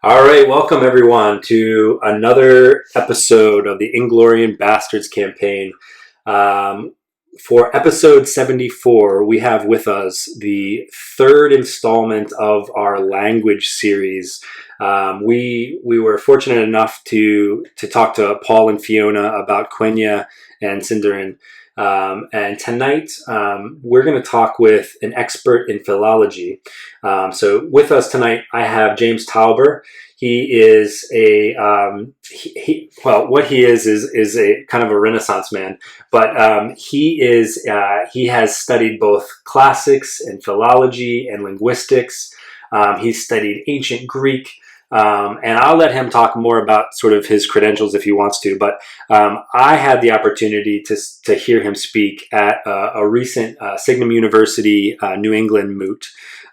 All right, welcome everyone to another episode of the Inglorious Bastards campaign. For episode 74, we have with us the third installment of our language series. We were fortunate enough to talk to Paul and Fiona about Quenya and Sindarin. And tonight, we're going to talk with an expert in philology. So with us tonight, I have James Tauber. He is what he is a kind of a Renaissance man, but he has studied both classics and philology and linguistics. He's studied ancient Greek. And I'll let him talk more about sort of his credentials if he wants to. But I had the opportunity to hear him speak at a recent Signum University New England moot.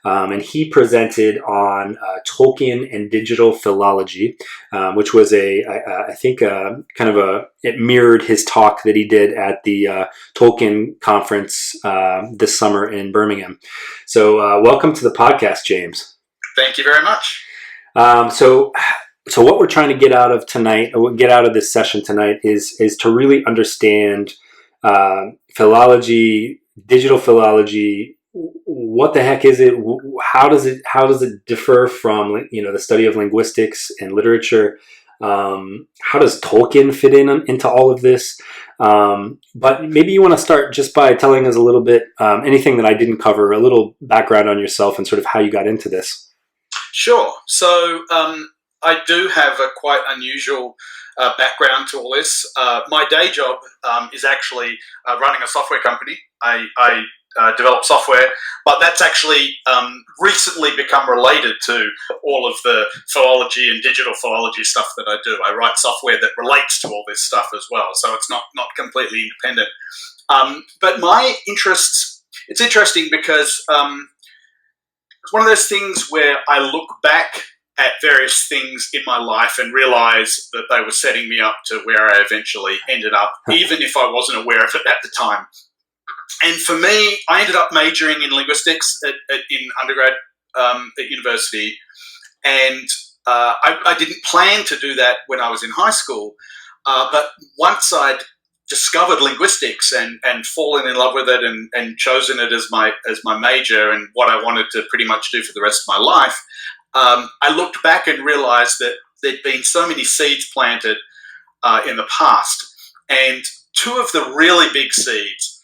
And he presented on Tolkien and Digital Philology, which was it mirrored his talk that he did at the Tolkien conference this summer in Birmingham. So welcome to the podcast, James. Thank you very much. So what we're trying to get out of this session tonight is to really understand philology, digital philology. What the heck is it? How does it differ from the study of linguistics and literature? How does Tolkien fit into all of this? But maybe you want to start just by telling us a little bit, anything that I didn't cover, a little background on yourself and sort of how you got into this. Sure. So I do have a quite unusual background to all this. My day job is actually running a software company. I develop software, but that's actually recently become related to all of the philology and digital philology stuff that I do. I write software that relates to all this stuff as well, so it's not completely independent. But my interests, it's interesting because it's one of those things where I look back at various things in my life and realize that they were setting me up to where I eventually ended up, even if I wasn't aware of it at the time. And for me, I ended up majoring in linguistics in undergrad at university, and I didn't plan to do that when I was in high school. But once I'd discovered linguistics and fallen in love with it and chosen it as my major and what I wanted to pretty much do for the rest of my life, I looked back and realized that there'd been so many seeds planted in the past. And two of the really big seeds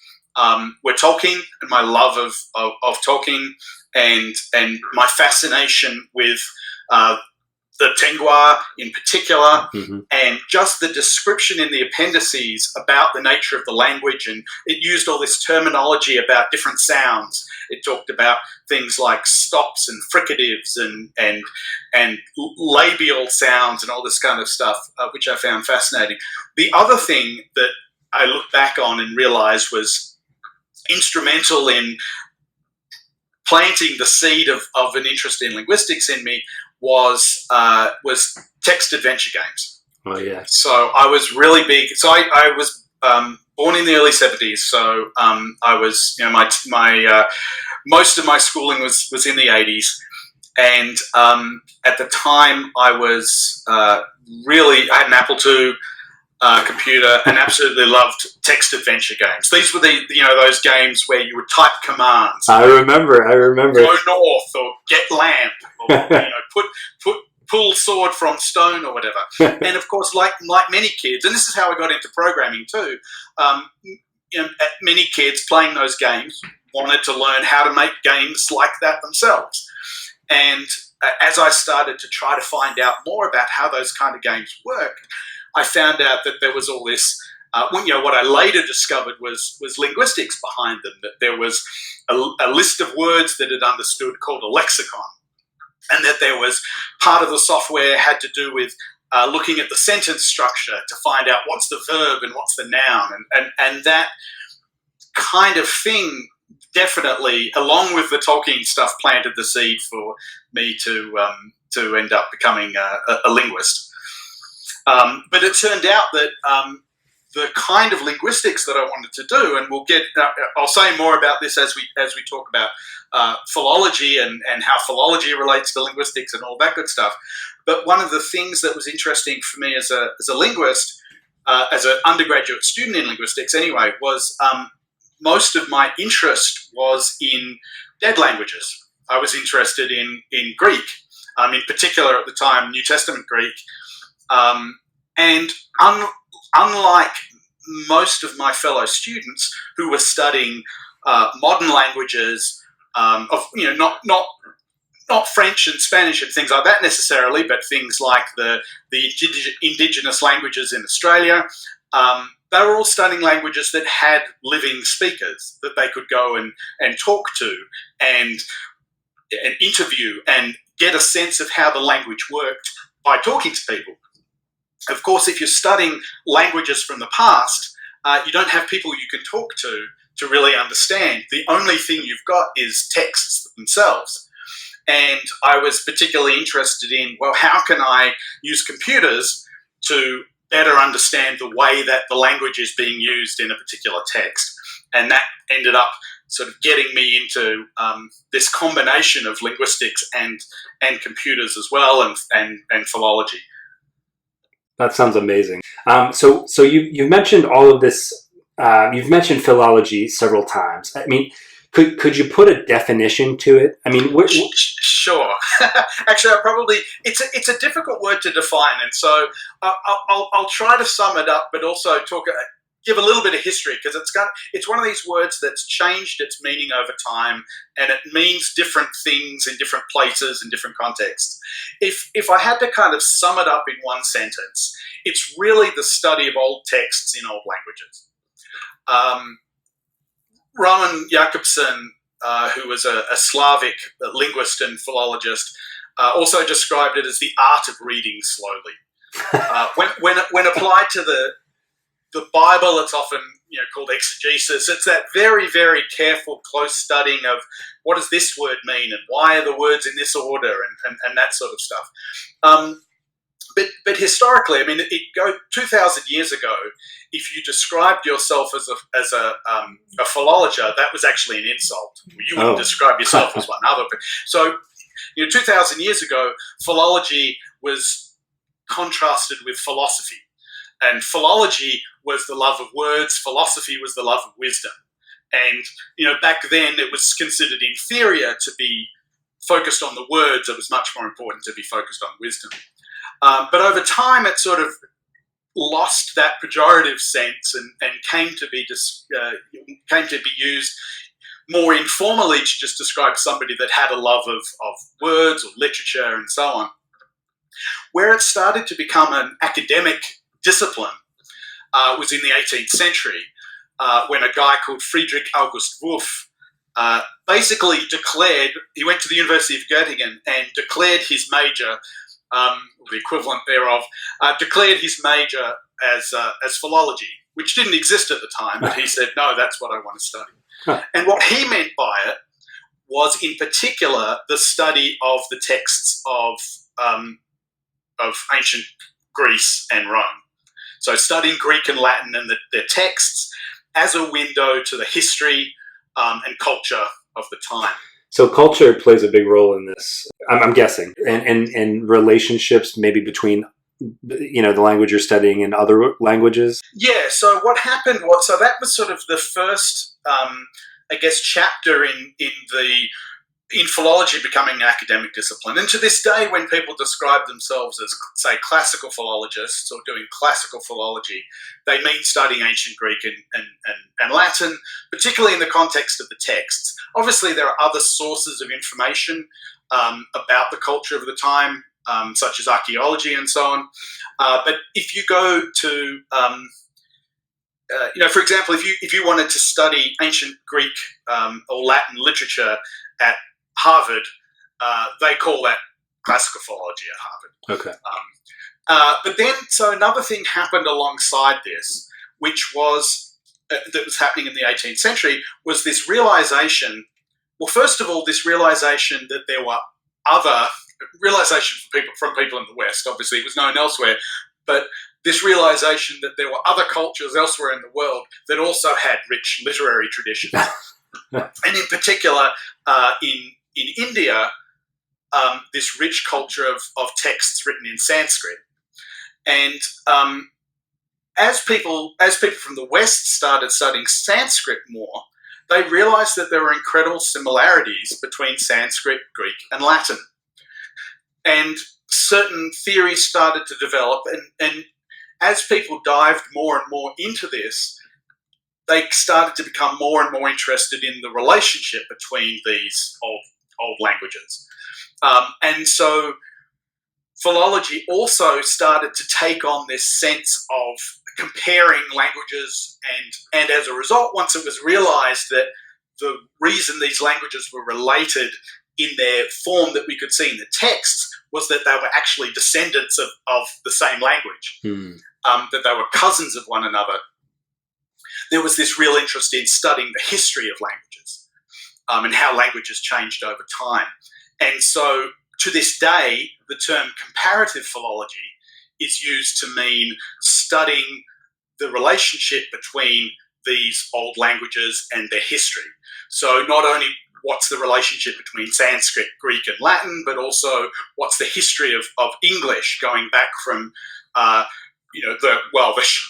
were Tolkien and my love of Tolkien and my fascination with the Tengwa in particular, and just the description in the appendices about the nature of the language. And it used all this terminology about different sounds. It talked about things like stops and fricatives and labial sounds and all this kind of stuff, which I found fascinating. The other thing that I look back on and realized was instrumental in planting the seed of an interest in linguistics in me was text adventure games. Oh yeah. So I was really big. So I was born in the early 70s. So I was, my most of my schooling was in the 80s, and at the time I was I had an Apple II computer and absolutely loved text adventure games. These were those games where you would type commands. I remember. Go north or get lamp or pull sword from stone or whatever. And of course, like many kids, and this is how I got into programming too. Many kids playing those games wanted to learn how to make games like that themselves. And as I started to try to find out more about how those kind of games work, I found out that there was all this, what I later discovered was linguistics behind them, that there was a list of words that it understood called a lexicon, and that there was part of the software had to do with looking at the sentence structure to find out what's the verb and what's the noun, and that kind of thing definitely, along with the Tolkien stuff, planted the seed for me to end up becoming a linguist. But it turned out that the kind of linguistics that I wanted to do, and I'll say more about this as we talk about philology and how philology relates to linguistics and all that good stuff. But one of the things that was interesting for me as a linguist, as an undergraduate student in linguistics anyway, was most of my interest was in dead languages. I was interested in Greek, in particular at the time, New Testament Greek. And unlike most of my fellow students who were studying modern languages, not French and Spanish and things like that necessarily, but things like the indigenous languages in Australia, they were all studying languages that had living speakers that they could go and talk to and interview and get a sense of how the language worked by talking to people. Of course, if you're studying languages from the past, you don't have people you can talk to really understand. The only thing you've got is texts themselves. And I was particularly interested in, well, how can I use computers to better understand the way that the language is being used in a particular text? And that ended up sort of getting me into this combination of linguistics and computers as well, and philology. That sounds amazing. So you've mentioned all of this. You've mentioned philology several times. I mean, could you put a definition to it? I mean, sure. Actually, it's a difficult word to define, and so I'll try to sum it up, but also give a little bit of history, because it's one of these words that's changed its meaning over time, and it means different things in different places and different contexts. If I had to kind of sum it up in one sentence, it's really the study of old texts in old languages. Roman Jakobson, who was a Slavic linguist and philologist, also described it as the art of reading slowly. When applied to the Bible, it's often called exegesis. It's that very, very careful, close studying of what does this word mean and why are the words in this order and that sort of stuff. But historically, I mean, 2,000 years ago, if you described yourself as a philologer, that was actually an insult. You wouldn't describe yourself as one other. So, 2,000 years ago, philology was contrasted with philosophy. And philology was the love of words, philosophy was the love of wisdom. And, back then it was considered inferior to be focused on the words. It was much more important to be focused on wisdom. But over time it sort of lost that pejorative sense and came to be used more informally to just describe somebody that had a love of words or literature and so on. Where it started to become an academic discipline was in the 18th century, when a guy called Friedrich August Wolff basically declared, he went to the University of Göttingen and declared his major, the equivalent thereof, declared his major as philology, which didn't exist at the time, but he said, no, that's what I want to study. And what he meant by it was, in particular, the study of the texts of ancient Greece and Rome. So studying Greek and Latin and their texts as a window to the history and culture of the time. So culture plays a big role in this, I'm guessing, and relationships maybe between the language you're studying and other languages. Yeah. So what happened was, so that was sort of the first, chapter in philology becoming an academic discipline. And to this day, when people describe themselves as, say, classical philologists or doing classical philology, they mean studying ancient Greek and Latin, particularly in the context of the texts. Obviously, there are other sources of information about the culture of the time, such as archaeology and so on. But if you go to, for example, if you wanted to study ancient Greek or Latin literature at Harvard, they call that classical philology at Harvard. Okay. But then, so another thing happened alongside this, which was that was happening in the 18th century, was this realization. Well, first of all, this realization that there were other realization from people in the West. Obviously, it was known elsewhere, but this realization that there were other cultures elsewhere in the world that also had rich literary traditions. And in particular, in India, this rich culture of texts written in Sanskrit. And as people from the West started studying Sanskrit more, they realized that there were incredible similarities between Sanskrit, Greek, and Latin. And certain theories started to develop, and as people dived more and more into this, they started to become more and more interested in the relationship between these old languages. And so philology also started to take on this sense of comparing languages, and as a result, once it was realized that the reason these languages were related in their form that we could see in the texts was that they were actually descendants of the same language, that they were cousins of one another. There was this real interest in studying the history of languages and how languages changed over time. And so to this day, the term comparative philology is used to mean studying the relationship between these old languages and their history. So not only what's the relationship between Sanskrit, Greek, and Latin, but also what's the history of English going back from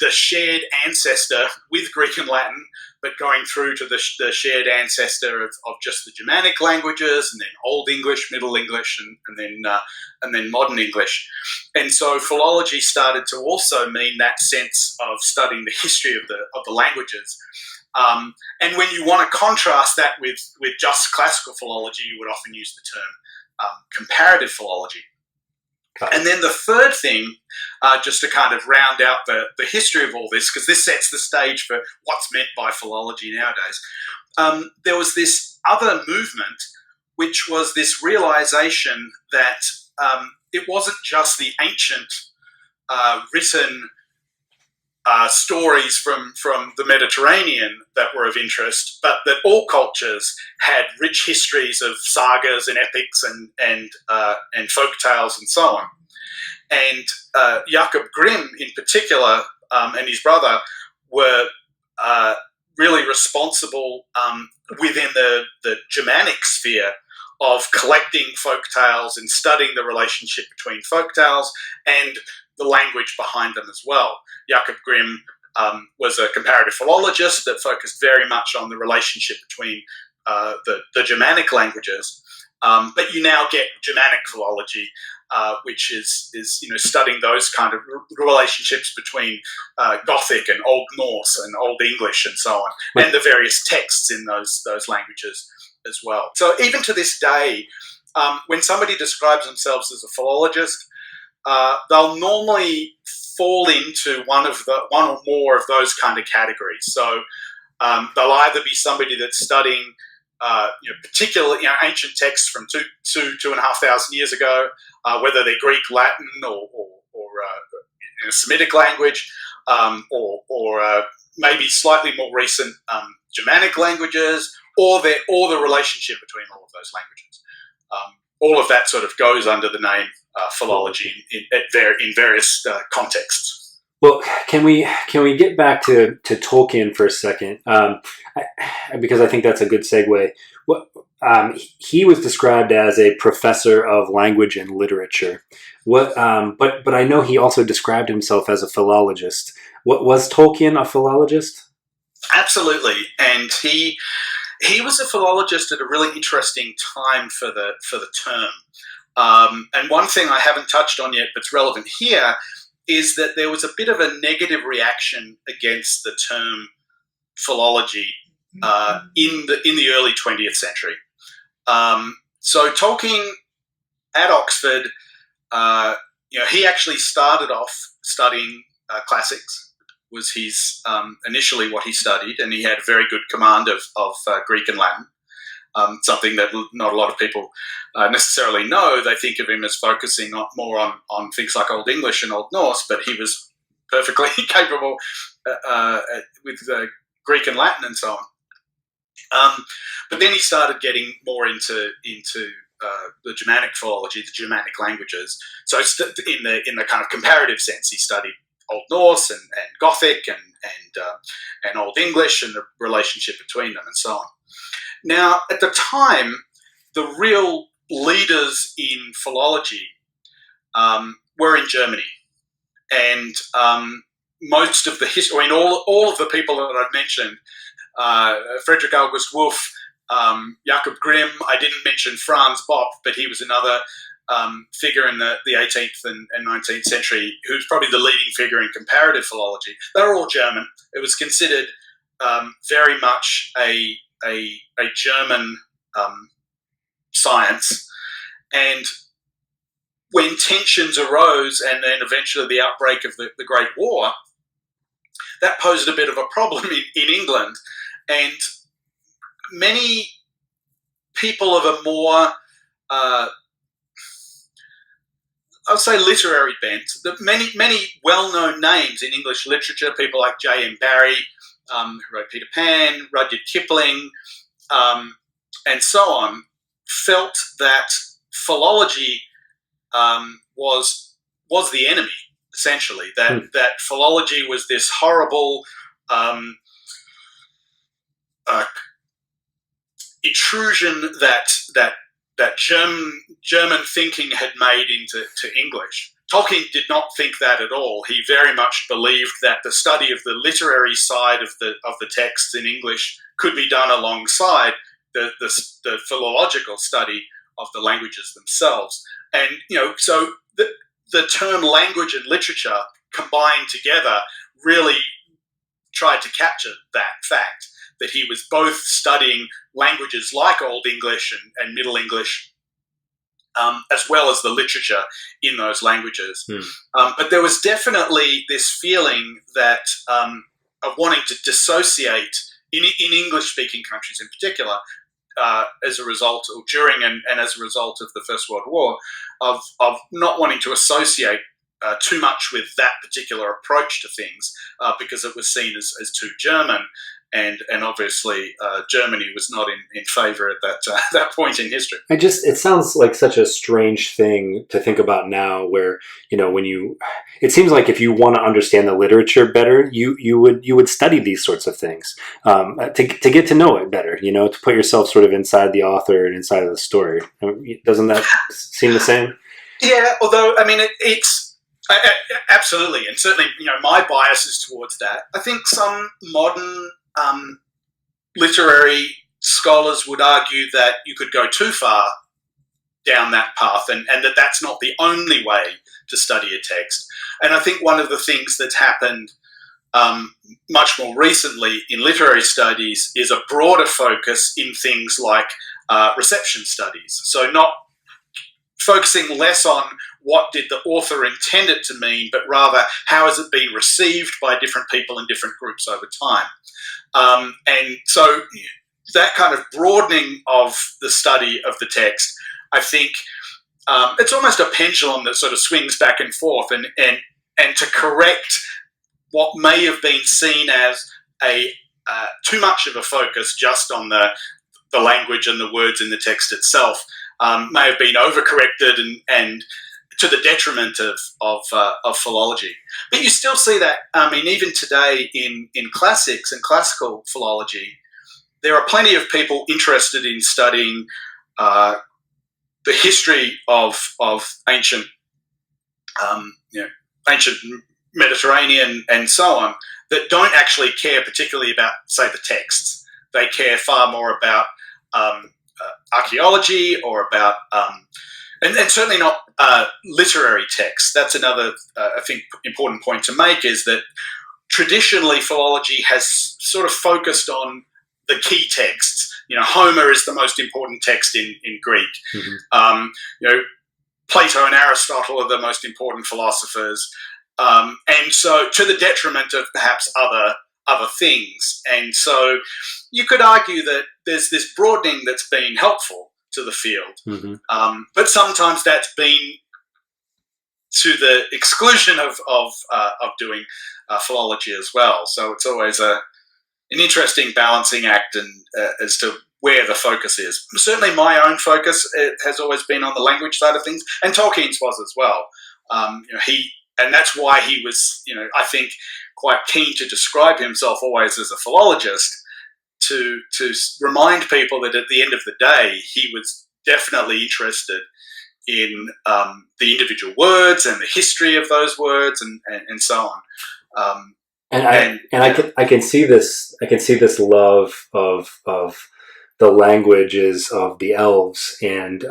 the shared ancestor with Greek and Latin, but going through to the shared ancestor of just the Germanic languages, and then Old English, Middle English, and then Modern English. And so philology started to also mean that sense of studying the history of the languages. And when you want to contrast that with just classical philology, you would often use the term comparative philology. And then the third thing, just to kind of round out the history of all this, because this sets the stage for what's meant by philology nowadays, there was this other movement, which was this realization that it wasn't just the ancient written stories from the Mediterranean that were of interest, but that all cultures had rich histories of sagas and epics and folk tales and so on. And Jakob Grimm, in particular, and his brother were really responsible within the Germanic sphere of collecting folk tales and studying the relationship between folk tales and the language behind them as well. Jakob Grimm was a comparative philologist that focused very much on the relationship between the Germanic languages. But you now get Germanic philology, which is studying those kind of relationships between Gothic and Old Norse and Old English and so on, and the various texts in those languages as well. So even to this day, when somebody describes themselves as a philologist, they'll normally fall into one or more of those kind of categories. So they'll either be somebody that's studying particularly ancient texts from 2,500 years ago, whether they're Greek, Latin, or Semitic language, or maybe slightly more recent Germanic languages, or the relationship between all of those languages. All of that sort of goes under the name philology in various contexts. Well, can we get back to Tolkien for a second? Because I think that's a good segue. He was described as a professor of language and literature. But I know he also described himself as a philologist. Was Tolkien a philologist? Absolutely, and he was a philologist at a really interesting time for the term. And one thing I haven't touched on yet, but's relevant here, is that there was a bit of a negative reaction against the term philology in the early 20th century. So Tolkien at Oxford, he actually started off studying classics. Was his initially what he studied, and he had a very good command of Greek and Latin. Something that not a lot of people necessarily know. They think of him as focusing more on things like Old English and Old Norse, but he was perfectly capable with Greek and Latin and so on. But then he started getting more into the Germanic philology, the Germanic languages. So in the kind of comparative sense, he studied Old Norse and Gothic and Old English and the relationship between them and so on. Now, at the time, the real leaders in philology were in Germany, and most of the history, I mean, all of the people that I've mentioned, Friedrich August Wolff, Jakob Grimm. I didn't mention Franz Bopp, but he was another figure in the 18th and 19th century who's probably the leading figure in comparative philology. They're all German. It was considered very much a German science. And when tensions arose and then eventually the outbreak of the Great War, that posed a bit of a problem in England. And many people of a more, I'll say, literary bent, many well-known names in English literature, people like J.M. Barrie, who wrote Peter Pan, Rudyard Kipling, and so on, felt that philology was the enemy, essentially. That philology was this horrible intrusion that German thinking had made into English. Tolkien did not think that at all. He very much believed that the study of the literary side of the texts in English could be done alongside the philological study of the languages themselves. And so the term language and literature combined together really tried to capture that fact, that he was both studying languages like Old English and Middle English, as well as the literature in those languages. But there was definitely this feeling that of wanting to dissociate, in English-speaking countries in particular, as a result, or during and as a result of the First World War, of not wanting to associate too much with that particular approach to things, because it was seen as too German. And obviously, Germany was not in favour at that point in history. It sounds like such a strange thing to think about now, where it seems like if you want to understand the literature better, you would study these sorts of things to get to know it better. To put yourself sort of inside the author and inside of the story. Doesn't that seem the same? Yeah, although I mean it's absolutely, and certainly my bias is towards that. I think some modern literary scholars would argue that you could go too far down that path, and that that's not the only way to study a text. And I think one of the things that's happened much more recently in literary studies is a broader focus in things like reception studies. So not focusing less on what did the author intend it to mean, but rather how has it been received by different people in different groups over time. And so that kind of broadening of the study of the text, I think it's almost a pendulum that sort of swings back and forth, and to correct what may have been seen as too much of a focus just on the language and the words in the text itself, may have been overcorrected and to the detriment of philology. But you still see that, I mean, even today in classics and classical philology, there are plenty of people interested in studying the history of ancient Mediterranean and so on, that don't actually care particularly about, say, the texts. They care far more about archaeology or about and certainly not literary texts. That's another, I think, important point to make, is that traditionally philology has sort of focused on the key texts. Homer is the most important text in Greek. Mm-hmm. Plato and Aristotle are the most important philosophers. And so to the detriment of perhaps other things. And so you could argue that there's this broadening that's been helpful to the field. Mm-hmm. But sometimes that's been to the exclusion of doing philology as well. So it's always an interesting balancing act, and as to where the focus is. Certainly my own focus has always been on the language side of things, and Tolkien's was as well. He and that's why he was, I think, quite keen to describe himself always as a philologist, to remind people that at the end of the day, he was definitely interested in the individual words and the history of those words and so on. I can see this. I can see this love of the languages of the elves, and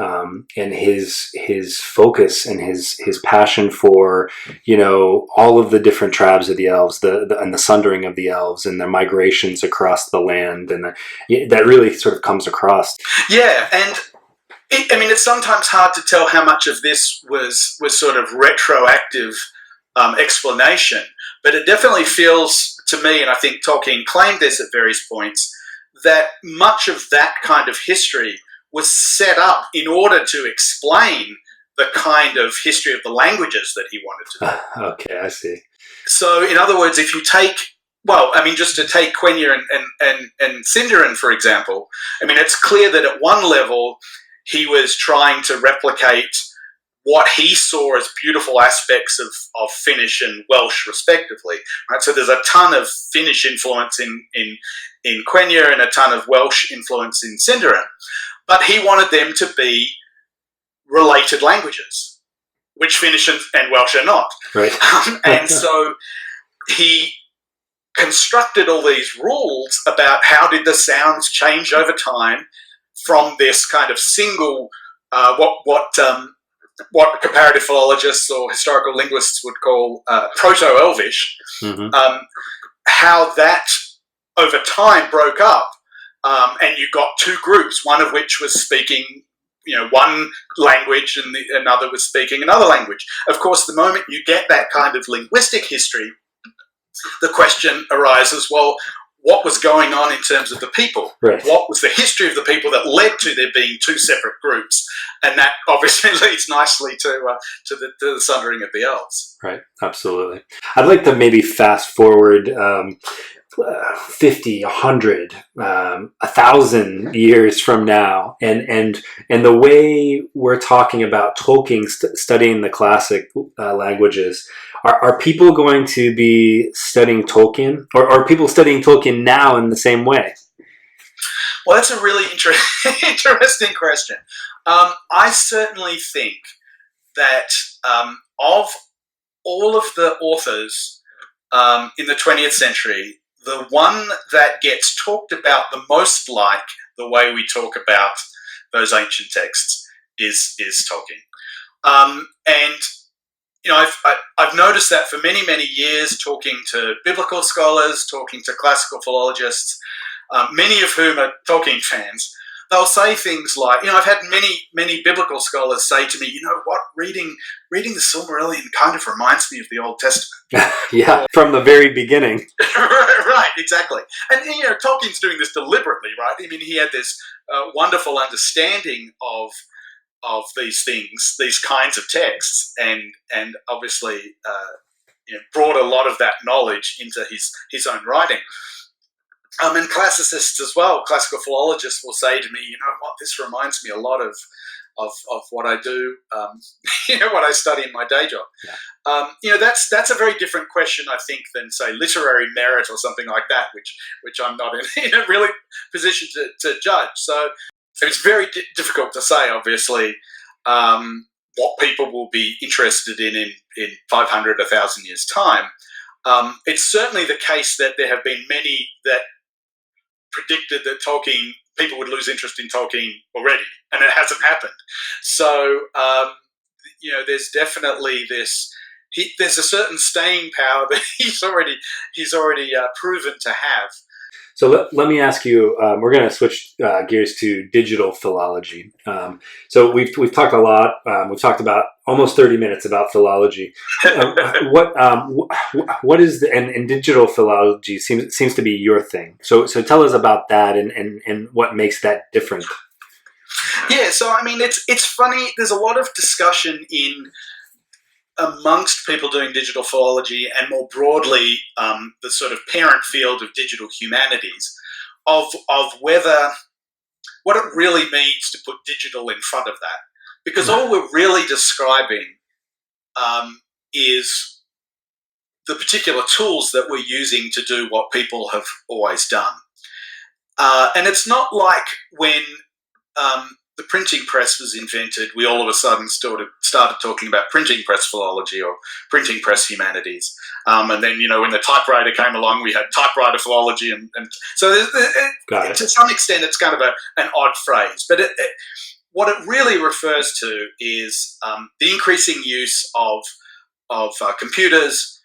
his focus and his passion for all of the different tribes of the elves, and the sundering of the elves and the migrations across the land, and that really sort of comes across. Yeah, and it's sometimes hard to tell how much of this was sort of retroactive explanation, but it definitely feels to me, and I think Tolkien claimed this at various points, that much of that kind of history was set up in order to explain the kind of history of the languages that he wanted to do. Okay, I see. So, in other words, if you take, just to take Quenya and Sindarin, for example, it's clear that at one level he was trying to replicate what he saw as beautiful aspects of Finnish and Welsh, respectively. Right? So there's a ton of Finnish influence in Quenya and a ton of Welsh influence in Sindarin. But he wanted them to be related languages, which Finnish and Welsh are not. Right. And so he constructed all these rules about how did the sounds change over time from this kind of single, what comparative philologists or historical linguists would call proto-Elvish, how that over time broke up, and you got two groups, one of which was speaking one language and another was speaking another language. Of course, the moment you get that kind of linguistic history, the question arises, well, what was going on in terms of the people? Right. What was the history of the people that led to there being two separate groups? And that obviously leads nicely to the sundering of the elves. Right, absolutely. I'd like to maybe fast forward 50, 100, 1,000 years from now, and the way we're talking about Tolkien studying the classic languages. Are people going to be studying Tolkien, or are people studying Tolkien now in the same way? Well, that's a really interesting question. I certainly think that of all of the authors in the 20th century, the one that gets talked about the most like the way we talk about those ancient texts is Tolkien. And I've noticed that for many, many years, talking to biblical scholars, talking to classical philologists, many of whom are Tolkien fans, they'll say things like, I've had many biblical scholars say to me, what, reading the Silmarillion kind of reminds me of the Old Testament. Yeah, from the very beginning. Right, exactly. And, Tolkien's doing this deliberately, right? He had this wonderful understanding of these things, these kinds of texts, and obviously brought a lot of that knowledge into his own writing. And classicists as well, classical philologists will say to me, this reminds me a lot of what I do, what I study in my day job. Yeah. That's a very different question, I think, than, say, literary merit or something like that, which I'm not in a really position to judge. So it's very difficult to say, obviously, what people will be interested in 500, 1,000 years' time. It's certainly the case that there have been many that predicted that people would lose interest in Tolkien already, and it hasn't happened. So, there's definitely there's a certain staying power that he's already proven to have. So let me ask you. We're going to switch gears to digital philology. So we've talked a lot. We've talked about almost 30 minutes about philology. What is and digital philology seems to be your thing. So tell us about that and what makes that different. Yeah. So it's funny. There's a lot of discussion amongst people doing digital philology and more broadly the sort of parent field of digital humanities of what it really means to put digital in front of that. Because all we're really describing is the particular tools that we're using to do what people have always done. And it's not like when the printing press was invented, we all of a sudden started talking about printing press philology or printing press humanities. And then, when the typewriter came along, we had typewriter philology. And so to some extent, it's kind of an odd phrase. But what it really refers to is the increasing use of computers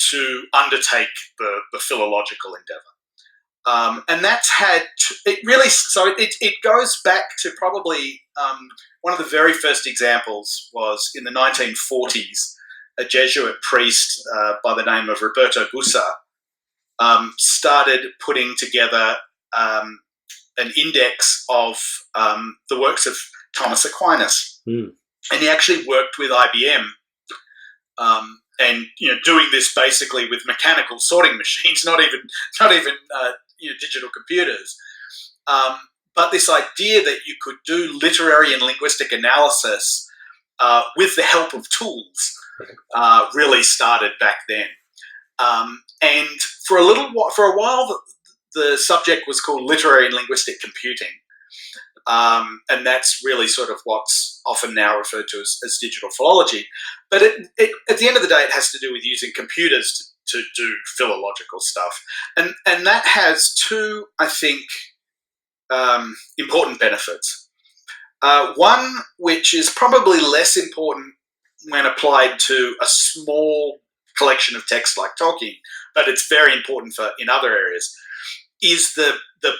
to undertake the philological endeavour. And that's it goes back to probably one of the very first examples was in the 1940s. A Jesuit priest by the name of Roberto Bussa started putting together an index of the works of Thomas Aquinas. And he actually worked with IBM and doing this basically with mechanical sorting machines, not even digital computers. But this idea that you could do literary and linguistic analysis with the help of tools really started back then. And for a while, the subject was called literary and linguistic computing. And that's really sort of what's often now referred to as digital philology. But at the end of the day, it has to do with using computers to do philological stuff. And that has two, I think, important benefits. One, which is probably less important when applied to a small collection of text like Tolkien, but it's very important in other areas, is the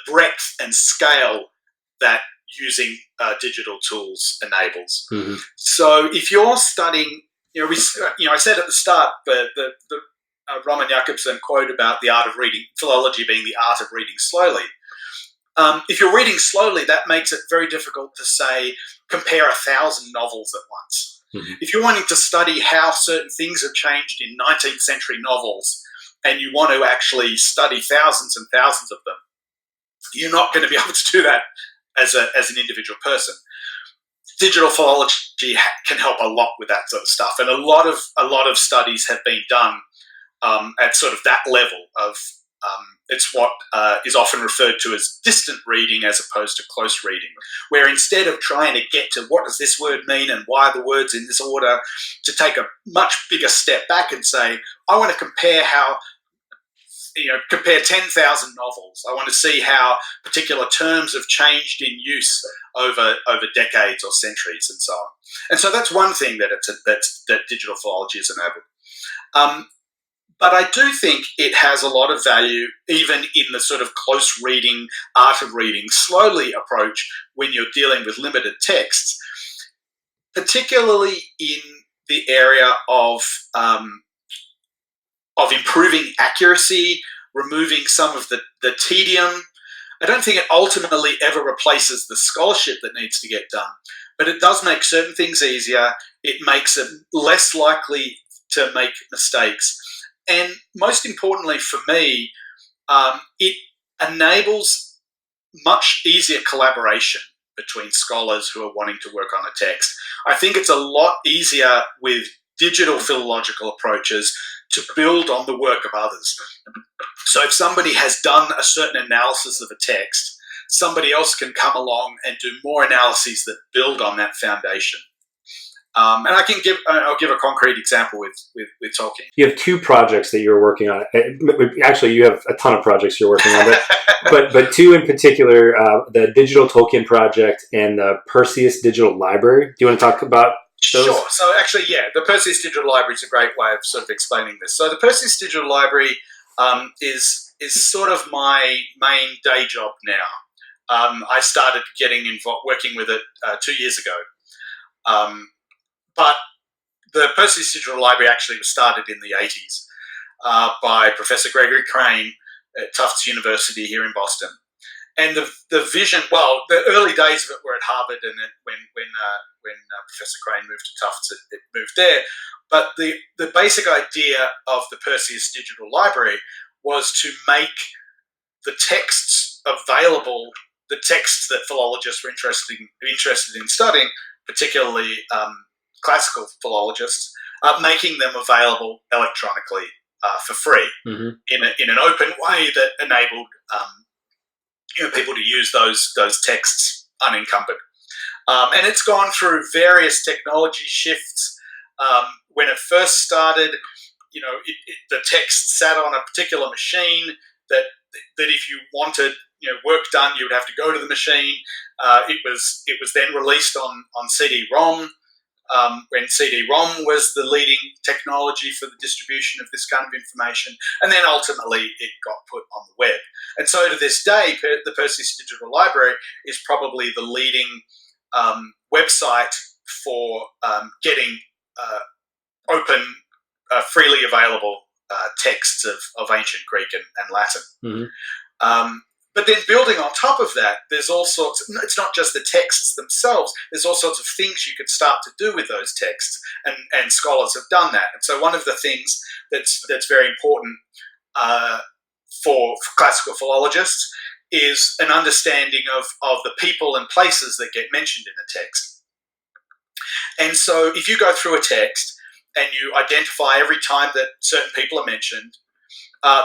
breadth and scale that using digital tools enables. Mm-hmm. So if you're studying, I said at the start the Roman Jakobson quote about the art of reading, philology being the art of reading slowly. If you're reading slowly, that makes it very difficult to, say, compare 1,000 novels at once. Mm-hmm. If you're wanting to study how certain things have changed in 19th century novels and you want to actually study thousands and thousands of them, you're not going to be able to do that as an individual person. Digital philology can help a lot with that sort of stuff, and a lot of studies have been done at sort of that level of it's what is often referred to as distant reading as opposed to close reading, where instead of trying to get to what does this word mean and why are the words in this order, to take a much bigger step back and say, I want to compare 10,000 novels. I want to see how particular terms have changed in use over decades or centuries and so on. And so that's one thing that digital philology has enabled. But I do think it has a lot of value even in the sort of close reading, art of reading slowly approach when you're dealing with limited texts, particularly in the area of improving accuracy, removing some of the tedium. I don't think it ultimately ever replaces the scholarship that needs to get done, but it does make certain things easier. It makes it less likely to make mistakes. And most importantly for me, it enables much easier collaboration between scholars who are wanting to work on a text. I think it's a lot easier with digital philological approaches to build on the work of others. So if somebody has done a certain analysis of a text, somebody else can come along and do more analyses that build on that foundation. And I'll give a concrete example with Tolkien. You have two projects that you're working on. Actually, you have a ton of projects you're working on, but two in particular, the Digital Tolkien project and the Perseus Digital Library. Do you want to talk about those? Sure. So actually, the Perseus Digital Library is a great way of sort of explaining this. So the Perseus Digital Library is sort of my main day job now. I started working with it 2 years ago. But the Perseus Digital Library actually was started in the 80s by Professor Gregory Crane at Tufts University here in Boston. And the vision, the early days of it were at Harvard, and then when Professor Crane moved to Tufts, it moved there. But the basic idea of the Perseus Digital Library was to make the texts available, the texts that philologists were interested in studying, particularly classical philologists, making them available electronically for free Mm-hmm. in an open way that enabled people to use those texts unencumbered. And it's gone through various technology shifts. When it first started, the text sat on a particular machine that if you wanted work done, you would have to go to the machine. It was then released on CD-ROM. When CD-ROM was the leading technology for the distribution of this kind of information, and then ultimately it got put on the web. And so to this day, the Perseus Digital Library is probably the leading website for getting open, freely available texts of ancient Greek and Latin. Mm-hmm. But then building on top of that, there's all sorts it's not just the texts themselves, there's all sorts of things you can start to do with those texts, and scholars have done that. And so one of the things that's very important for classical philologists is an understanding of the people and places that get mentioned in a text. And so if you go through a text and you identify every time that certain people are mentioned,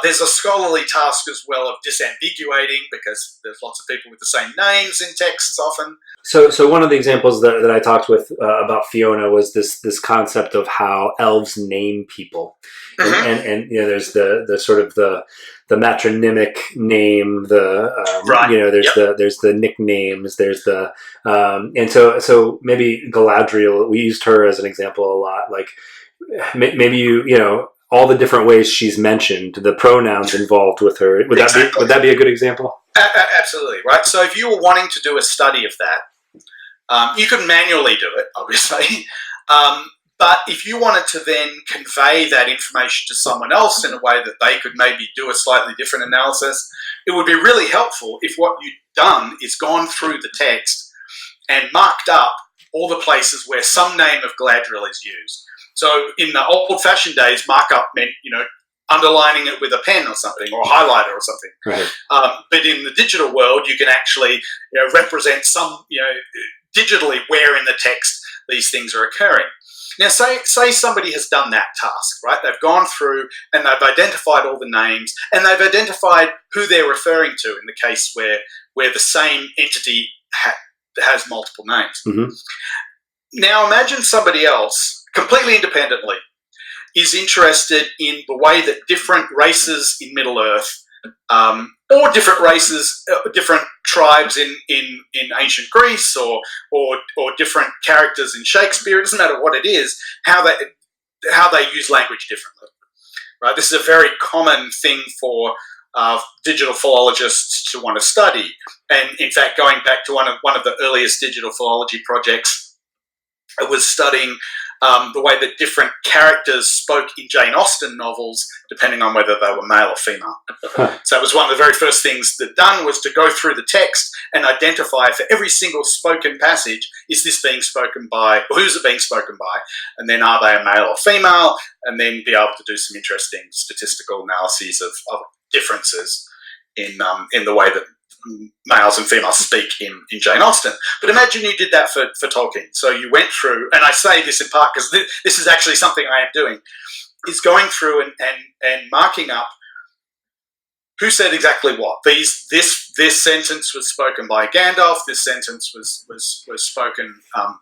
there's a scholarly task as well of disambiguating, because there's lots of people with the same names in texts often. So one of the examples that I talked with about Fiona was this concept of how elves name people, and there's the sort of the matronymic name, there's the nicknames, there's the and so maybe Galadriel, we used her as an example a lot. Like maybe all the different ways she's mentioned, the pronouns involved with her. Would that be a good example? Absolutely, right. So if you were wanting to do a study of that, you could manually do it, obviously. But if you wanted to then convey that information to someone else in a way that they could maybe do a slightly different analysis, it would be really helpful if what you'd done is gone through the text and marked up all the places where some name of Galadriel is used. So in the old-fashioned days, markup meant, underlining it with a pen or something, or a highlighter or something. Right. But in the digital world, you can actually represent some, digitally where in the text these things are occurring. Now, say somebody has done that task, right? They've gone through and they've identified all the names, and they've identified who they're referring to in the case where the same entity has multiple names. Mm-hmm. Now, imagine somebody else, completely independently, is interested in the way that different races in Middle-earth, or different races, different tribes in ancient Greece, or different characters in Shakespeare, it doesn't matter what it is, how they use language differently. Right? This is a very common thing for digital philologists to want to study. And in fact, going back to one of the earliest digital philology projects, it was studying the way that different characters spoke in Jane Austen novels, depending on whether they were male or female. So it was one of the very first things that done was to go through the text and identify for every single spoken passage, is this being spoken by, or who's it being spoken by, and then are they a male or female, and then be able to do some interesting statistical analyses of differences in the way that males and females speak in Jane Austen. But imagine you did that for Tolkien. So you went through, and I say this in part because this is actually something I am doing, is going through and marking up who said exactly what. This sentence was spoken by Gandalf, this sentence was spoken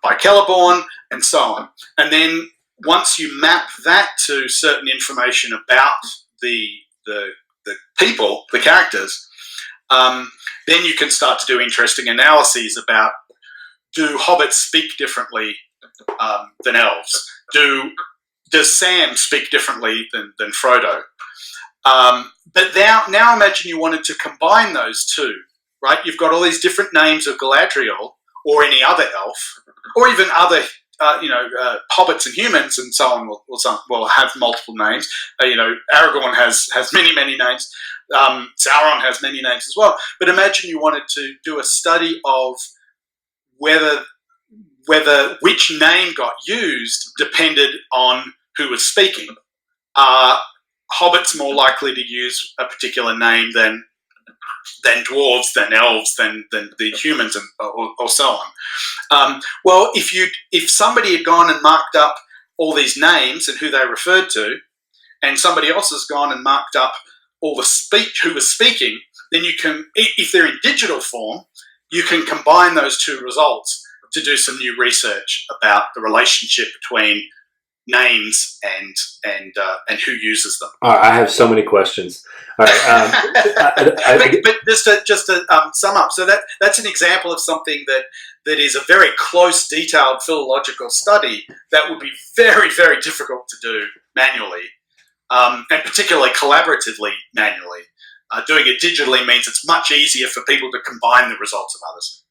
by Celeborn, and so on. And then once you map that to certain information about the people, the characters, then you can start to do interesting analyses about, do hobbits speak differently than elves? Does Sam speak differently than Frodo? But now imagine you wanted to combine those two, right? You've got all these different names of Galadriel, or any other elf, or even other hobbits and humans and so on will have multiple names. Aragorn has many names. Sauron has many names as well. But imagine you wanted to do a study of whether which name got used depended on who was speaking. Are hobbits more likely to use a particular name than dwarves, than elves, than the humans, or so on? Well, if somebody had gone and marked up all these names and who they referred to, and somebody else has gone and marked up all the speech who was speaking, then you can, if they're in digital form, you can combine those two results to do some new research about the relationship between names and who uses them. I have so many questions. All right, but just to sum up, so that's an example of something that is a very close, detailed philological study that would be very, very difficult to do manually, and particularly collaboratively manually. Doing it digitally means it's much easier for people to combine the results of others.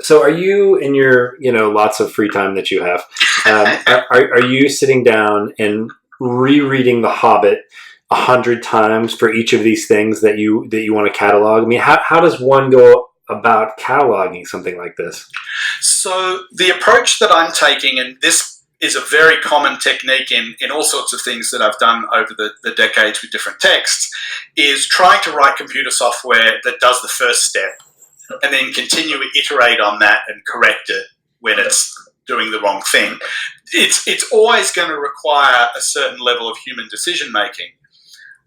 So are you, in your lots of free time that you have, are you sitting down and rereading The Hobbit 100 times for each of these things that you want to catalog? I mean, how does one go about cataloging something like this? So the approach that I'm taking, and this is a very common technique in all sorts of things that I've done over the decades with different texts, is trying to write computer software that does the first step and then continue to iterate on that and correct it when it's doing the wrong thing. It's always going to require a certain level of human decision making,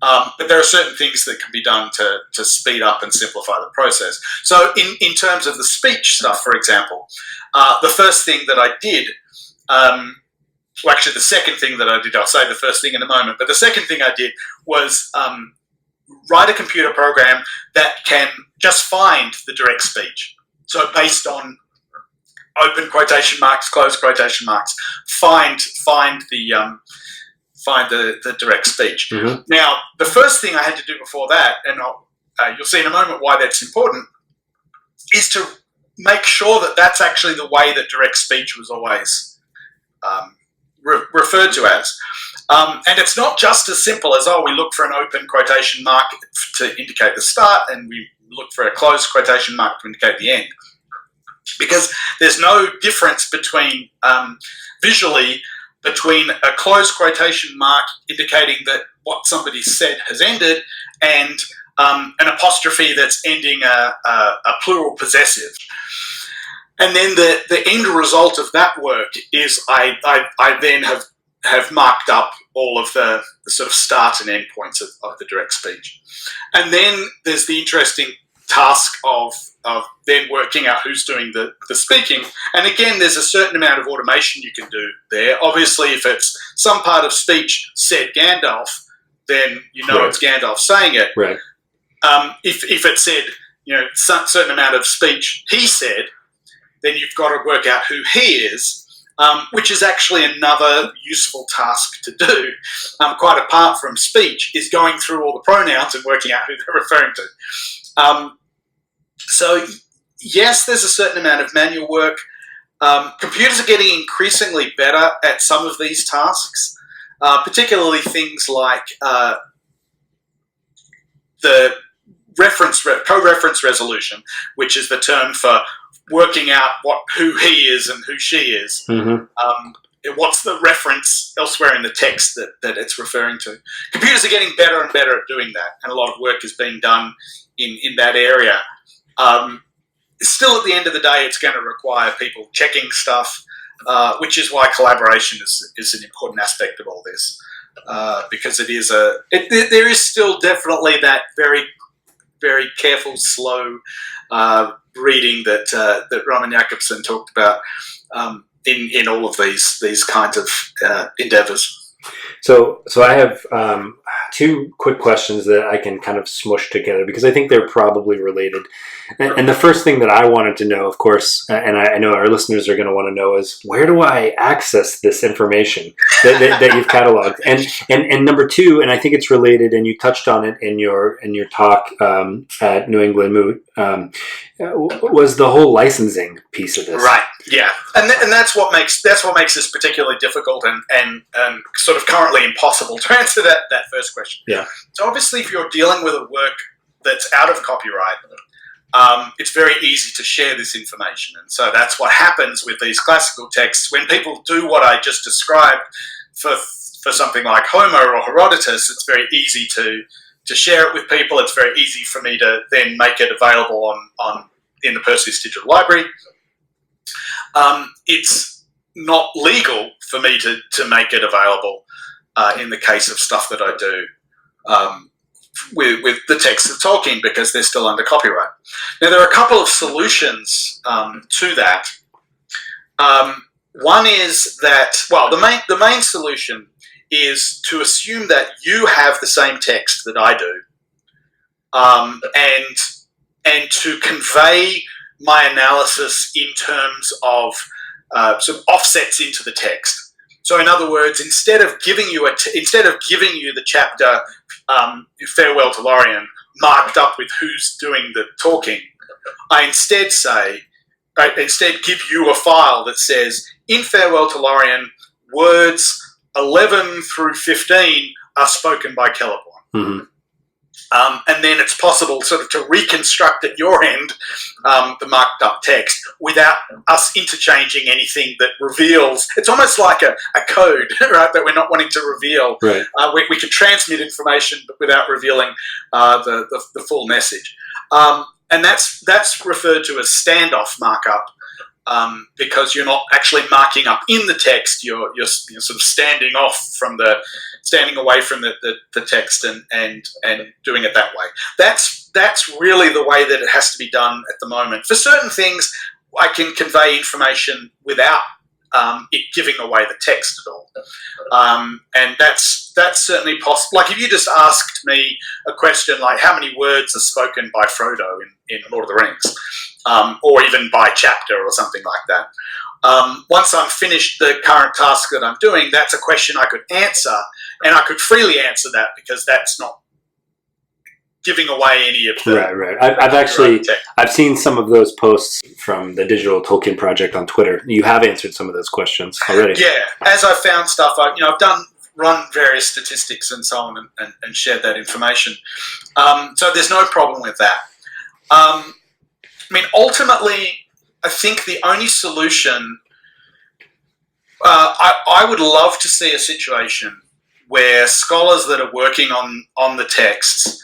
but there are certain things that can be done to speed up and simplify the process. So in terms of the speech stuff, for example, the first thing that I did, well, actually the second thing that I did, I'll say the first thing in a moment, but the second thing I did was write a computer program that can just find the direct speech. So based on open quotation marks, close quotation marks, find the direct speech. Mm-hmm. Now, the first thing I had to do before that, and you'll see in a moment why that's important, is to make sure that that's actually the way that direct speech was always referred to as. And it's not just as simple as, we look for an open quotation mark to indicate the start and we look for a closed quotation mark to indicate the end. Because there's no difference between, visually, between a closed quotation mark indicating that what somebody said has ended and an apostrophe that's ending a plural possessive. And then the end result of that work is I then have marked up all of the sort of start and end points of the direct speech. And then there's the interesting task of then working out who's doing the speaking. And again, there's a certain amount of automation you can do there. Obviously, if it's some part of speech said Gandalf, then you know It's Gandalf saying it. Right. If it said, some certain amount of speech he said, then you've got to work out who he is. Which is actually another useful task to do, quite apart from speech, is going through all the pronouns and working out who they're referring to. So, yes, there's a certain amount of manual work. Computers are getting increasingly better at some of these tasks, particularly things like the co-reference resolution, which is the term for working out who he is and who she is. Mm-hmm. What's the reference elsewhere in the text that it's referring to? Computers are getting better and better at doing that, and a lot of work is being done in that area. Still, at the end of the day, it's going to require people checking stuff, which is why collaboration is an important aspect of all this, because there is still definitely that very, very careful, slow reading that Roman Jakobson talked about in all of these kinds of endeavors. So I have two quick questions that I can kind of smush together because I think they're probably related. And the first thing that I wanted to know, of course, and I know our listeners are going to want to know, is where do I access this information that you've cataloged? And number two, and I think it's related, and you touched on it in your talk at New England Moot, was the whole licensing piece of this. Right. Yeah, and that's what makes this particularly difficult and sort of currently impossible to answer that first question. Yeah. So obviously, if you're dealing with a work that's out of copyright, it's very easy to share this information, and so that's what happens with these classical texts. When people do what I just described for something like Homer or Herodotus, it's very easy to share it with people. It's very easy for me to then make it available in the Perseus Digital Library. It's not legal for me to make it available in the case of stuff that I do with the text of Tolkien, because they're still under copyright. Now, there are a couple of solutions to that. One is that, well, the main solution is to assume that you have the same text that I do, and to convey my analysis in terms of sort of offsets into the text. So, in other words, instead of giving you the chapter "Farewell to Lorien" marked up with who's doing the talking, I instead give you a file that says, in "Farewell to Lorien," words 11 through 15 are spoken by Celeborn. Mm-hmm. And then it's possible sort of to reconstruct at your end the marked up text without us interchanging anything that reveals. It's almost like a code, right, that we're not wanting to reveal. Right. We can transmit information but without revealing the full message. And that's referred to as standoff markup, because you're not actually marking up in the text. You're sort of standing away from the text and doing it that way. That's really the way that it has to be done at the moment. For certain things, I can convey information without it giving away the text at all, and that's certainly possible. Like if you just asked me a question like, how many words are spoken by Frodo in Lord of the Rings, or even by chapter or something like that. Once I'm finished the current task that I'm doing, that's a question I could answer, and I could freely answer that because that's not giving away any of the... Right. I've seen some of those posts from the Digital Tolkien project on Twitter. You have answered some of those questions already. Yeah, as I've found stuff, I've run various statistics and so on and shared that information. So there's no problem with that. I mean, ultimately, I think the only solution... I would love to see a situation where scholars that are working on the texts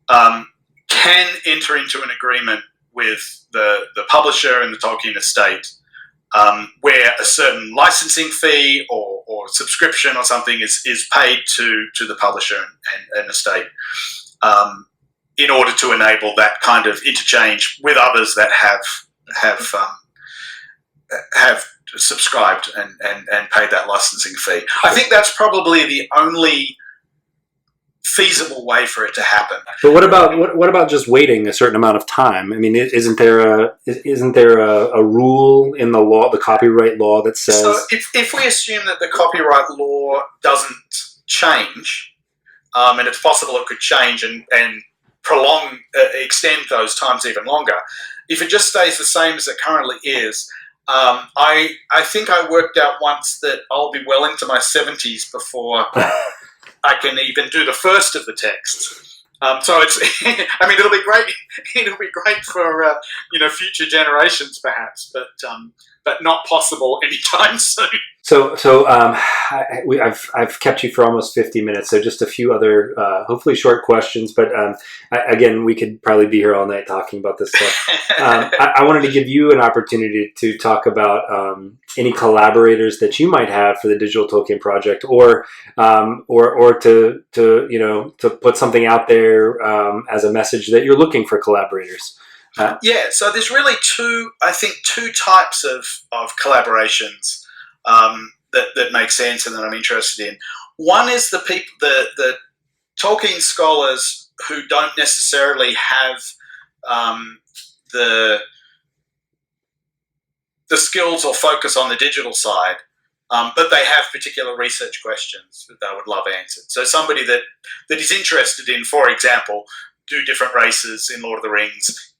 can enter into an agreement with the publisher and the Tolkien estate, where a certain licensing fee or subscription or something is paid to the publisher and estate, in order to enable that kind of interchange with others that have subscribed and paid that licensing fee. I think that's probably the only feasible way for it to happen. But what about just waiting a certain amount of time? I mean, isn't there a rule in the law, the copyright law, that says? So if we assume that the copyright law doesn't change, and it's possible it could change and extend those times even longer. If it just stays the same as it currently is, I think I worked out once that I'll be well into my 70s before I can even do the first of the texts. So it's, I mean, it'll be great. It'll be great for future generations, perhaps, but not possible anytime soon. So I've kept you for almost 50 minutes. So just a few other, hopefully short questions. But again, we could probably be here all night talking about this stuff. I wanted to give you an opportunity to talk about any collaborators that you might have for the Digital Tolkien project, or to put something out there as a message that you're looking for collaborators. Yeah. So there's really two types of collaborations that make sense and that I'm interested in. One is the Tolkien scholars who don't necessarily have the skills or focus on the digital side, but they have particular research questions that they would love answered. So somebody that is interested in, for example, do different races in Lord of the Rings,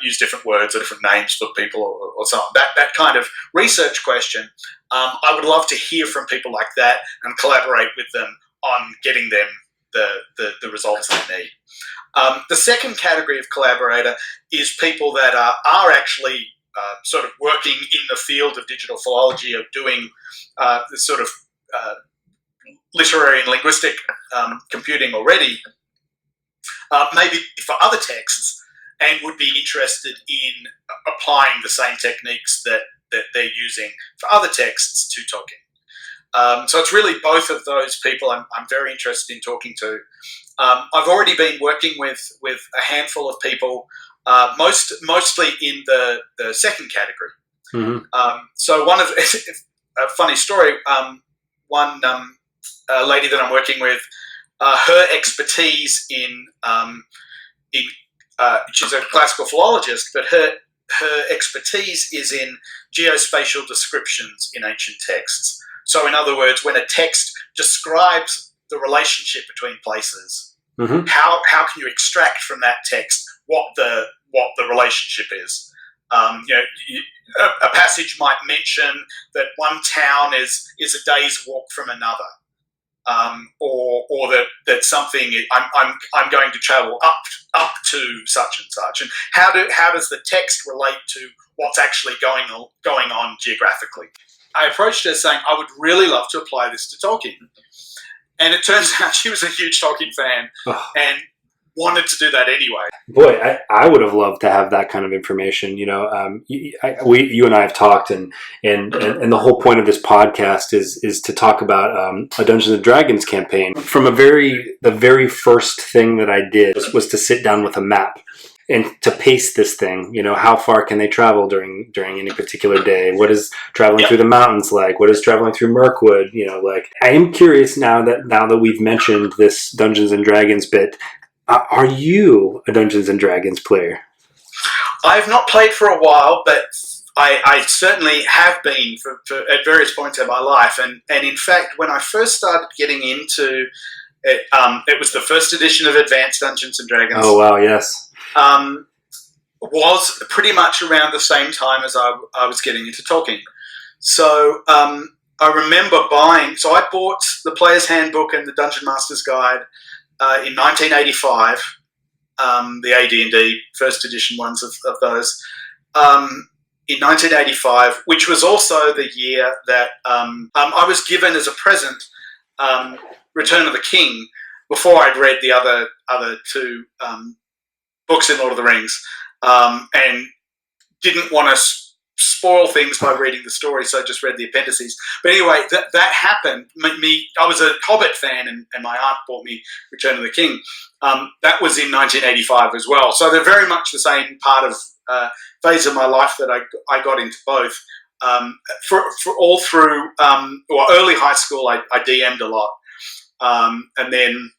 use different words or different names for people or so on. That kind of research question, I would love to hear from people like that and collaborate with them on getting them the results they need. The second category of collaborator is people that are actually sort of working in the field of digital philology, of doing this sort of literary and linguistic computing already, maybe for other texts, and would be interested in applying the same techniques that they're using for other texts to Tolkien. So it's really both of those people I'm very interested in talking to. I've already been working with a handful of people, mostly in the second category. So one of a funny story. One lady that I'm working with, her expertise in she's a classical philologist, but her expertise is in geospatial descriptions in ancient texts. So, in other words, when a text describes the relationship between places, how can you extract from that text what the relationship is? A passage might mention that one town is a day's walk from another, or that something I'm going to travel up to such and such, and how does the text relate to what's actually going on geographically? I approached her saying I would really love to apply this to Tolkien, and it turns out she was a huge Tolkien fan and wanted to do that anyway. Boy, I would have loved to have that kind of information. You and I have talked, and the whole point of this podcast is to talk about a Dungeons and Dragons campaign. From the very first thing that I did was to sit down with a map and to pace this thing. How far can they travel during any particular day? What is traveling through the mountains like? What is traveling through Mirkwood? I am curious now that we've mentioned this Dungeons and Dragons bit. Are you a Dungeons and Dragons player? I've not played for a while, but I certainly have been for at various points in my life. And in fact, when I first started getting into it, it was the first edition of Advanced Dungeons and Dragons. Oh, wow, yes. Was pretty much around the same time as I was getting into Tolkien. So I remember I bought the Player's Handbook and the Dungeon Master's Guide in 1985, the AD&D first edition ones of those, in 1985, which was also the year that I was given as a present Return of the King before I'd read the other two books in Lord of the Rings, and didn't want to spoil things by reading the story, so I just read the appendices. But anyway, that happened. I was a Hobbit fan, and my aunt bought me Return of the King. That was in 1985 as well. So they're very much the same part of phase of my life that I got into both. For all through early high school, I DM'd a lot, and then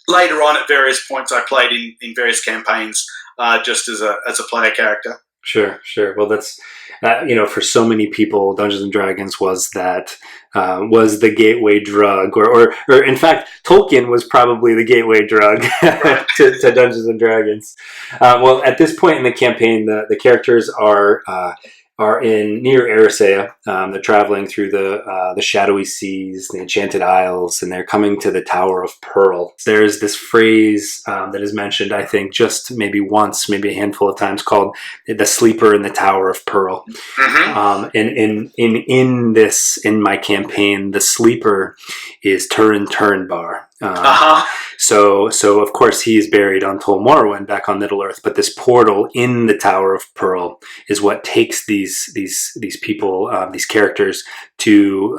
later on at various points I played in various campaigns just as a player character. Sure. Well, that's for so many people, Dungeons and Dragons was the gateway drug, or in fact, Tolkien was probably the gateway drug to Dungeons and Dragons. Well, at this point in the campaign, the characters are in near Erisea. They're traveling through the shadowy seas, the enchanted isles, and they're coming to the Tower of Pearl. There's this phrase that is mentioned, I think, just maybe once, maybe a handful of times, called the sleeper in the Tower of Pearl. In my campaign, the sleeper is Turin Turinbar. So of course he is buried on Tol Morrowind back on Middle Earth, but this portal in the Tower of Pearl is what takes these people, these characters, to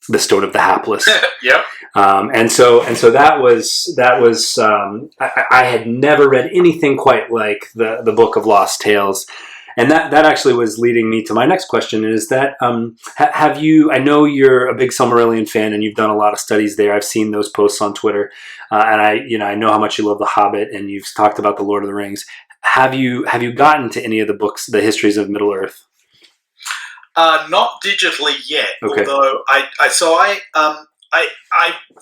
the Stone of the Hapless. Yep. And so that was I had never read anything quite like the Book of Lost Tales. And that actually was leading me to my next question, is that have you, I know you're a big Silmarillion fan and you've done a lot of studies there. I've seen those posts on Twitter, and I know how much you love The Hobbit, and you've talked about The Lord of the Rings. Have you gotten to any of the books, the histories of Middle Earth? Not digitally yet, okay. Although I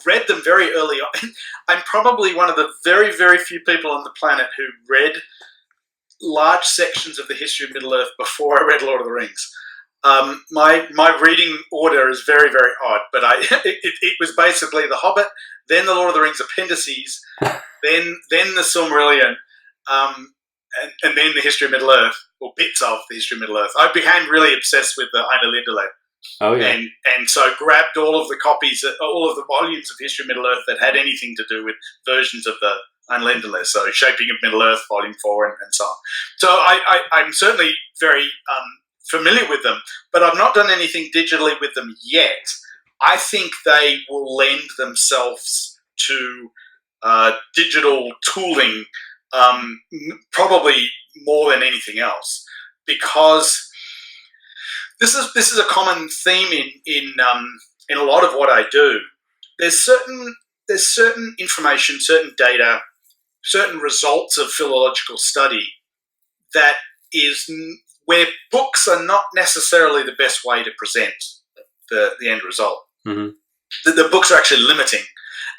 read them very early on. I'm probably one of the very, very few people on the planet who read large sections of the history of Middle Earth before I read Lord of the Rings. My reading order is very, very odd, but it was basically The Hobbit, then the Lord of the Rings appendices, then the Silmarillion, and then the history of Middle Earth, or bits of the history of Middle Earth. I became really obsessed with the Einarlindale. Oh yeah, and so grabbed all of the copies, all of the volumes of history of Middle Earth that had anything to do with versions of the Einarlindale, so Shaping of Middle Earth, Volume 4, and so on. So I'm certainly very familiar with them, but I've not done anything digitally with them yet. I think they will lend themselves to digital tooling, probably more than anything else, because this is a common theme in a lot of what I do. There's certain information, certain data, certain results of philological study that is where books are not necessarily the best way to present the end result. Mm-hmm. The books are actually limiting.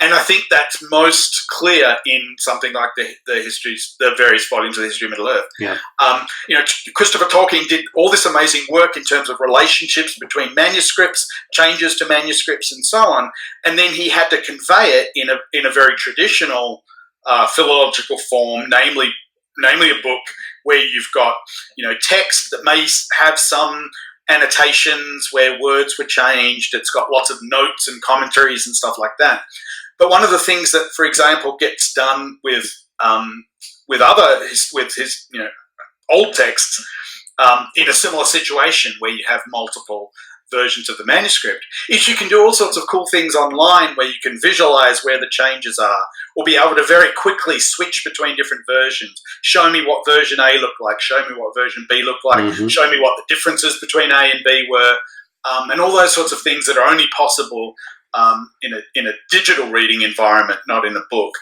And I think that's most clear in something like the various volumes of the History of Middle-earth. Yeah. Christopher Tolkien did all this amazing work in terms of relationships between manuscripts, changes to manuscripts, and so on. And then he had to convey it in a very traditional philological form, namely a book where you've got text that may have some annotations where words were changed. It's got lots of notes and commentaries and stuff like that. But one of the things that, for example, gets done with his old texts in a similar situation where you have multiple versions of the manuscript is you can do all sorts of cool things online where you can visualize where the changes are, or be able to very quickly switch between different versions. Show me what version A looked like, show me what version B looked like, Mm-hmm. show me what the differences between A and B were, and all those sorts of things that are only possible in a digital reading environment, not in a book.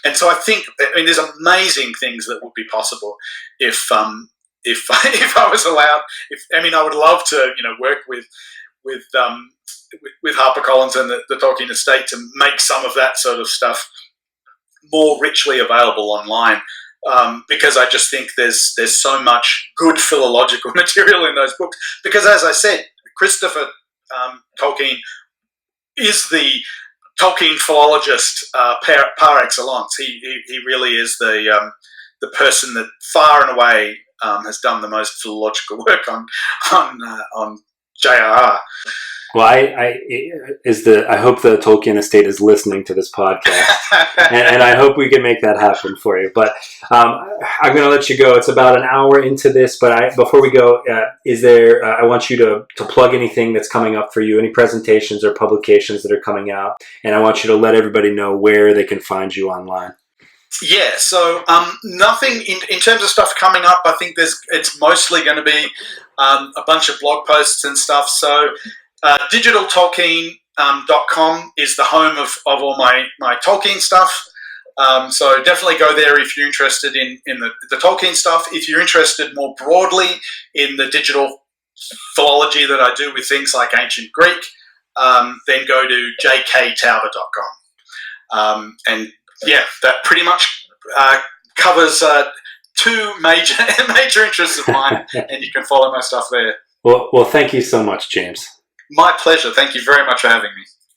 And so I think, there's amazing things that would be possible if I was allowed. I would love to work with HarperCollins and the Tolkien estate to make some of that sort of stuff more richly available online, because I just think there's so much good philological material in those books. Because as I said, Christopher Tolkien is the Tolkien philologist par excellence. He really is the person that far and away has done the most philological work on JRR. Well, I hope the Tolkien estate is listening to this podcast, and I hope we can make that happen for you. But I'm going to let you go. It's about an hour into this, but before we go, I want you to plug anything that's coming up for you, any presentations or publications that are coming out, and I want you to let everybody know where they can find you online. Yeah, so nothing in terms of stuff coming up. I think it's mostly going to be a bunch of blog posts and stuff. So digitaltolkien.com is the home of all my Tolkien stuff. So definitely go there if you're interested in the Tolkien stuff. If you're interested more broadly in the digital philology that I do with things like ancient Greek, then go to jktauber.com. And yeah, that pretty much covers two major interests of mine, and you can follow my stuff there. Well, thank you so much, James. My pleasure. Thank you very much for having me.